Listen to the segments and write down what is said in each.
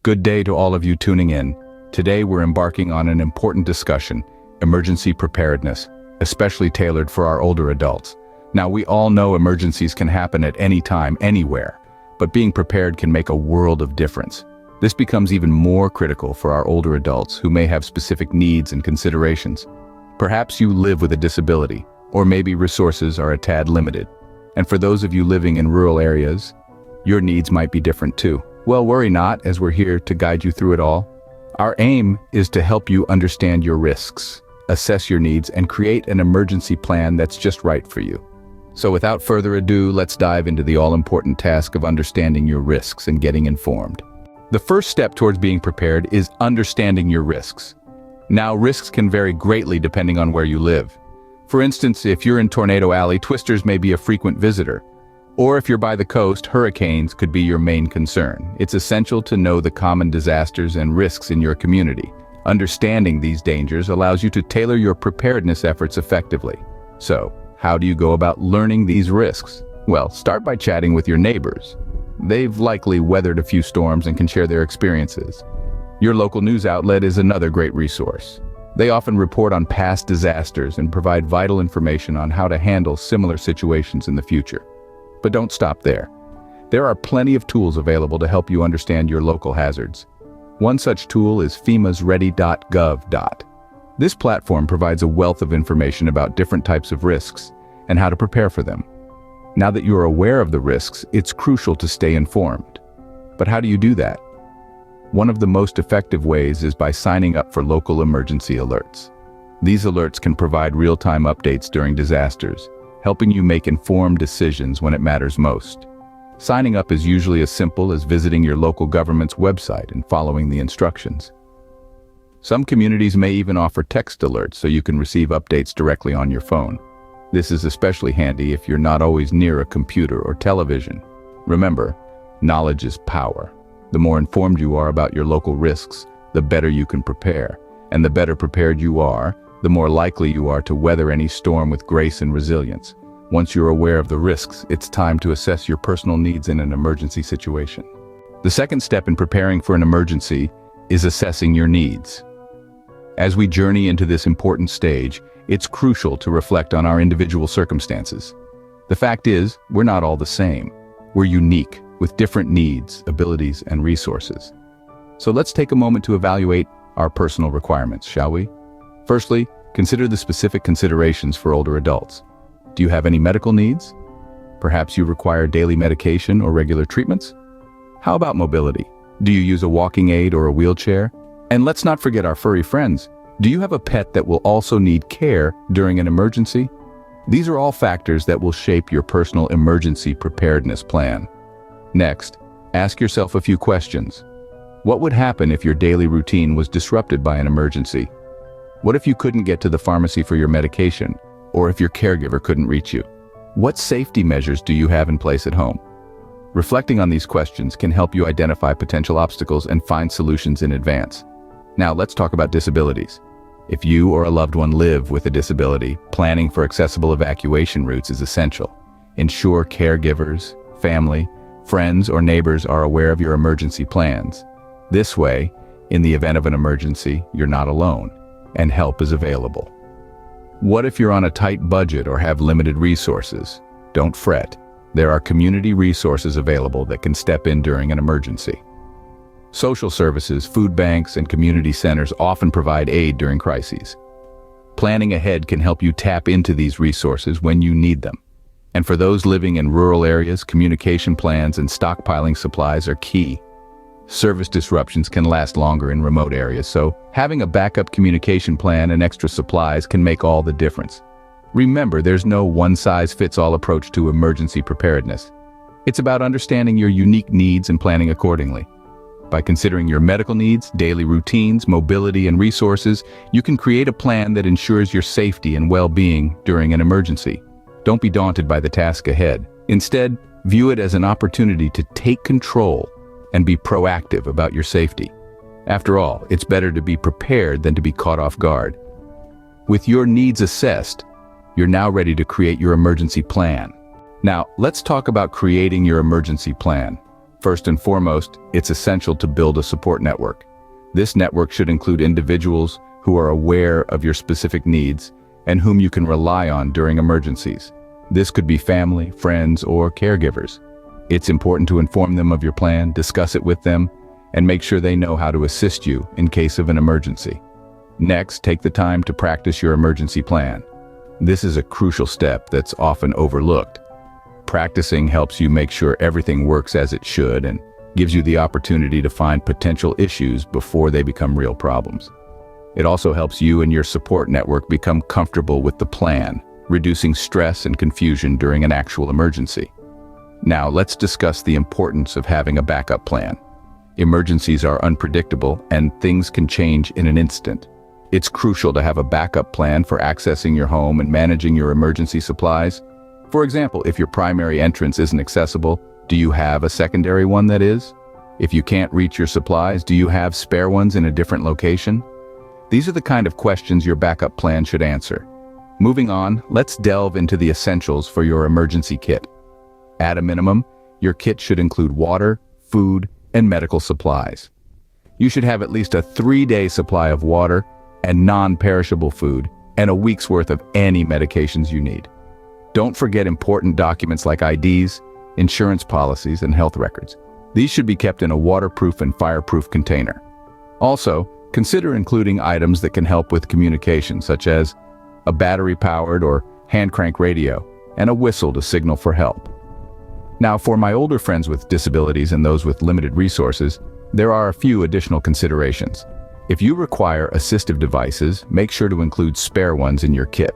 Good day to all of you tuning in. Today we're embarking on an important discussion, emergency preparedness, especially tailored for our older adults. Now, we all know emergencies can happen at any time, anywhere, but being prepared can make a world of difference. This becomes even more critical for our older adults who may have specific needs and considerations. Perhaps you live with a disability, or maybe resources are a tad limited. And for those of you living in rural areas, your needs might be different too. Well, worry not, as we're here to guide you through it all. Our aim is to help you understand your risks, assess your needs, and create an emergency plan that's just right for you. So without further ado, let's dive into the all-important task of understanding your risks and getting informed. The first step towards being prepared is understanding your risks. Now, risks can vary greatly depending on where you live. For instance, if you're in Tornado Alley, twisters may be a frequent visitor. Or if you're by the coast, hurricanes could be your main concern. It's essential to know the common disasters and risks in your community. Understanding these dangers allows you to tailor your preparedness efforts effectively. So, how do you go about learning these risks? Well, start by chatting with your neighbors. They've likely weathered a few storms and can share their experiences. Your local news outlet is another great resource. They often report on past disasters and provide vital information on how to handle similar situations in the future. But don't stop there. There are plenty of tools available to help you understand your local hazards. One such tool is FEMA's ready.gov. This platform provides a wealth of information about different types of risks and how to prepare for them. Now that you are aware of the risks, it's crucial to stay informed. But how do you do that? One of the most effective ways is by signing up for local emergency alerts. These alerts can provide real-time updates during disasters, helping you make informed decisions when it matters most. Signing up is usually as simple as visiting your local government's website and following the instructions. Some communities may even offer text alerts so you can receive updates directly on your phone. This is especially handy if you're not always near a computer or television. Remember, knowledge is power. The more informed you are about your local risks, the better you can prepare. And the better prepared you are, the more likely you are to weather any storm with grace and resilience. Once you're aware of the risks, it's time to assess your personal needs in an emergency situation. The second step in preparing for an emergency is assessing your needs. As we journey into this important stage, it's crucial to reflect on our individual circumstances. The fact is, we're not all the same. We're unique, with different needs, abilities, and resources. So let's take a moment to evaluate our personal requirements, shall we? Firstly, consider the specific considerations for older adults. Do you have any medical needs? Perhaps you require daily medication or regular treatments? How about mobility? Do you use a walking aid or a wheelchair? And let's not forget our furry friends. Do you have a pet that will also need care during an emergency? These are all factors that will shape your personal emergency preparedness plan. Next, ask yourself a few questions. What would happen if your daily routine was disrupted by an emergency? What if you couldn't get to the pharmacy for your medication, or if your caregiver couldn't reach you? What safety measures do you have in place at home? Reflecting on these questions can help you identify potential obstacles and find solutions in advance. Now let's talk about disabilities. If you or a loved one live with a disability, planning for accessible evacuation routes is essential. Ensure caregivers, family, friends, or neighbors are aware of your emergency plans. This way, in the event of an emergency, you're not alone, and help is available. What if you're on a tight budget or have limited resources? Don't fret. There are community resources available that can step in during an emergency. Social services, food banks, and community centers often provide aid during crises. Planning ahead can help you tap into these resources when you need them. And for those living in rural areas, communication plans and stockpiling supplies are key. Service disruptions can last longer in remote areas, so having a backup communication plan and extra supplies can make all the difference. Remember, there's no one-size-fits-all approach to emergency preparedness. It's about understanding your unique needs and planning accordingly. By considering your medical needs, daily routines, mobility, and resources, you can create a plan that ensures your safety and well-being during an emergency. Don't be daunted by the task ahead. Instead, view it as an opportunity to take control and be proactive about your safety. After all, it's better to be prepared than to be caught off guard. With your needs assessed, you're now ready to create your emergency plan. Now, let's talk about creating your emergency plan. First and foremost, it's essential to build a support network. This network should include individuals who are aware of your specific needs and whom you can rely on during emergencies. This could be family, friends, or caregivers. It's important to inform them of your plan, discuss it with them, and make sure they know how to assist you in case of an emergency. Next, take the time to practice your emergency plan. This is a crucial step that's often overlooked. Practicing helps you make sure everything works as it should and gives you the opportunity to find potential issues before they become real problems. It also helps you and your support network become comfortable with the plan, reducing stress and confusion during an actual emergency. Now, let's discuss the importance of having a backup plan. Emergencies are unpredictable and things can change in an instant. It's crucial to have a backup plan for accessing your home and managing your emergency supplies. For example, if your primary entrance isn't accessible, do you have a secondary one that is? If you can't reach your supplies, do you have spare ones in a different location? These are the kind of questions your backup plan should answer. Moving on, let's delve into the essentials for your emergency kit. At a minimum, your kit should include water, food, and medical supplies. You should have at least a 3-day supply of water and non-perishable food, and a week's worth of any medications you need. Don't forget important documents like IDs, insurance policies, and health records. These should be kept in a waterproof and fireproof container. Also, consider including items that can help with communication, such as a battery-powered or hand-crank radio, and a whistle to signal for help. Now, for my older friends with disabilities and those with limited resources, there are a few additional considerations. If you require assistive devices, make sure to include spare ones in your kit.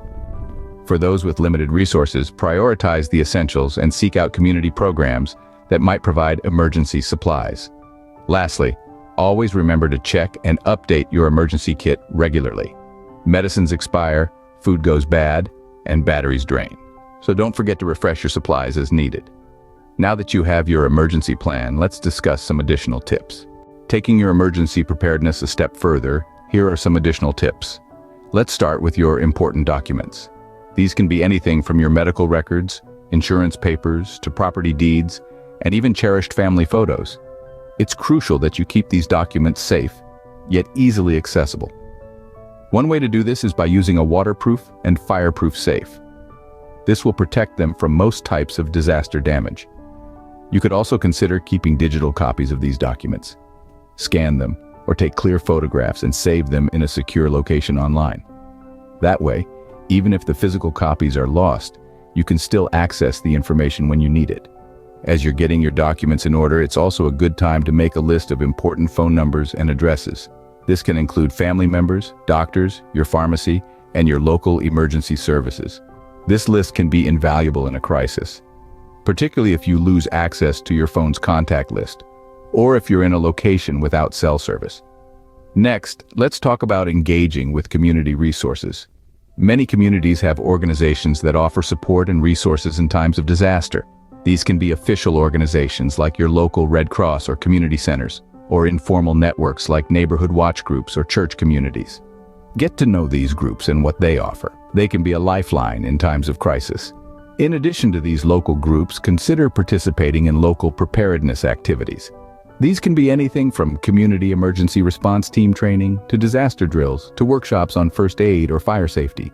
For those with limited resources, prioritize the essentials and seek out community programs that might provide emergency supplies. Lastly, always remember to check and update your emergency kit regularly. Medicines expire, food goes bad, and batteries drain. So don't forget to refresh your supplies as needed. Now that you have your emergency plan, let's discuss some additional tips. Taking your emergency preparedness a step further, here are some additional tips. Let's start with your important documents. These can be anything from your medical records, insurance papers, to property deeds, and even cherished family photos. It's crucial that you keep these documents safe, yet easily accessible. One way to do this is by using a waterproof and fireproof safe. This will protect them from most types of disaster damage. You could also consider keeping digital copies of these documents. Scan them, or take clear photographs and save them in a secure location online. That way, even if the physical copies are lost, you can still access the information when you need it. As you're getting your documents in order, it's also a good time to make a list of important phone numbers and addresses. This can include family members, doctors, your pharmacy, and your local emergency services. This list can be invaluable in a crisis, particularly if you lose access to your phone's contact list, or if you're in a location without cell service. Next, let's talk about engaging with community resources. Many communities have organizations that offer support and resources in times of disaster. These can be official organizations like your local Red Cross or community centers, or informal networks like neighborhood watch groups or church communities. Get to know these groups and what they offer. They can be a lifeline in times of crisis. In addition to these local groups, consider participating in local preparedness activities. These can be anything from community emergency response team training to disaster drills to workshops on first aid or fire safety.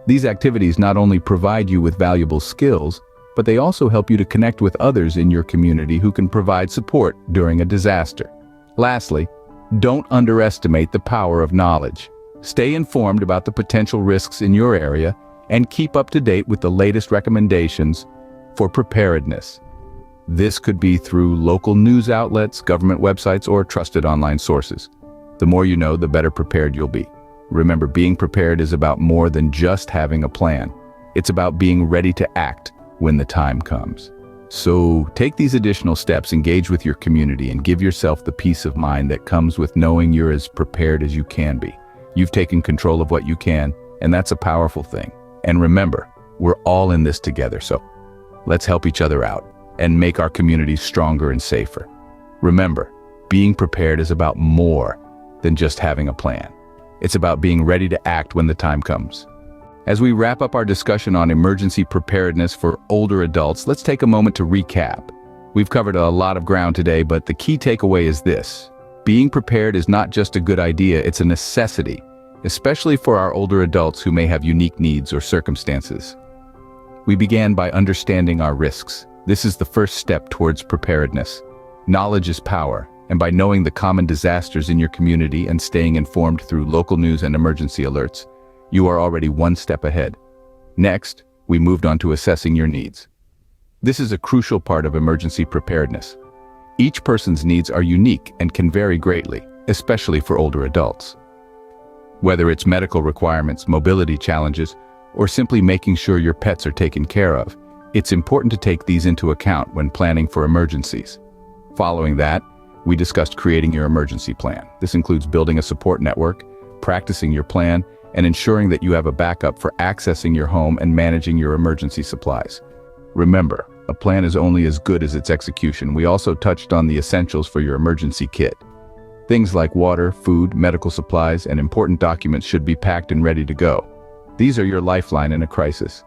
These activities not only provide you with valuable skills, but they also help you to connect with others in your community who can provide support during a disaster. Lastly, don't underestimate the power of knowledge. Stay informed about the potential risks in your area and keep up to date with the latest recommendations for preparedness. This could be through local news outlets, government websites, or trusted online sources. The more you know, the better prepared you'll be. Remember, being prepared is about more than just having a plan. It's about being ready to act when the time comes. So take these additional steps, engage with your community, and give yourself the peace of mind that comes with knowing you're as prepared as you can be. You've taken control of what you can, and that's a powerful thing. And remember, we're all in this together, so let's help each other out and make our communities stronger and safer. Remember, being prepared is about more than just having a plan. It's about being ready to act when the time comes. As we wrap up our discussion on emergency preparedness for older adults, let's take a moment to recap. We've covered a lot of ground today, but the key takeaway is this. Being prepared is not just a good idea, it's a necessity, especially for our older adults who may have unique needs or circumstances. We began by understanding our risks. This is the first step towards preparedness. Knowledge is power, and by knowing the common disasters in your community and staying informed through local news and emergency alerts, you are already one step ahead. Next, we moved on to assessing your needs. This is a crucial part of emergency preparedness. Each person's needs are unique and can vary greatly, especially for older adults. Whether it's medical requirements, mobility challenges, or simply making sure your pets are taken care of, it's important to take these into account when planning for emergencies. Following that, we discussed creating your emergency plan. This includes building a support network, practicing your plan, and ensuring that you have a backup for accessing your home and managing your emergency supplies. Remember, a plan is only as good as its execution. We also touched on the essentials for your emergency kit. Things like water, food, medical supplies, and important documents should be packed and ready to go. These are your lifeline in a crisis,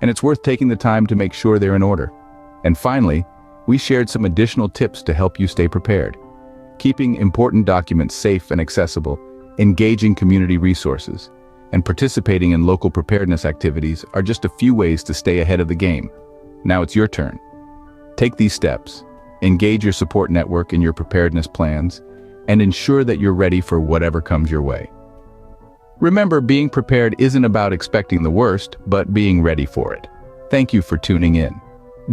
and it's worth taking the time to make sure they're in order. And finally, we shared some additional tips to help you stay prepared. Keeping important documents safe and accessible, engaging community resources, and participating in local preparedness activities are just a few ways to stay ahead of the game. Now it's your turn. Take these steps, engage your support network in your preparedness plans, and ensure that you're ready for whatever comes your way. Remember, being prepared isn't about expecting the worst, but being ready for it. Thank you for tuning in.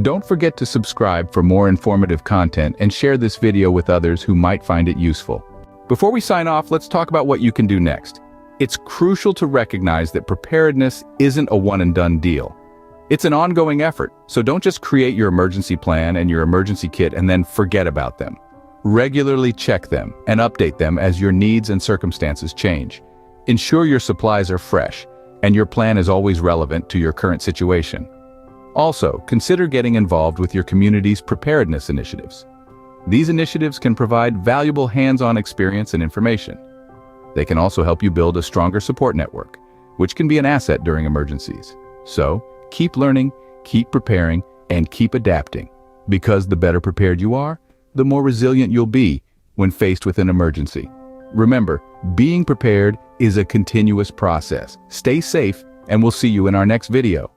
Don't forget to subscribe for more informative content and share this video with others who might find it useful. Before we sign off, let's talk about what you can do next. It's crucial to recognize that preparedness isn't a one-and-done deal. It's an ongoing effort, so don't just create your emergency plan and your emergency kit and then forget about them. Regularly check them and update them as your needs and circumstances change. Ensure your supplies are fresh and your plan is always relevant to your current situation. Also, consider getting involved with your community's preparedness initiatives. These initiatives can provide valuable hands-on experience and information. They can also help you build a stronger support network, which can be an asset during emergencies. So, keep learning, keep preparing, and keep adapting. Because the better prepared you are, the more resilient you'll be when faced with an emergency. Remember, being prepared is a continuous process. Stay safe, and we'll see you in our next video.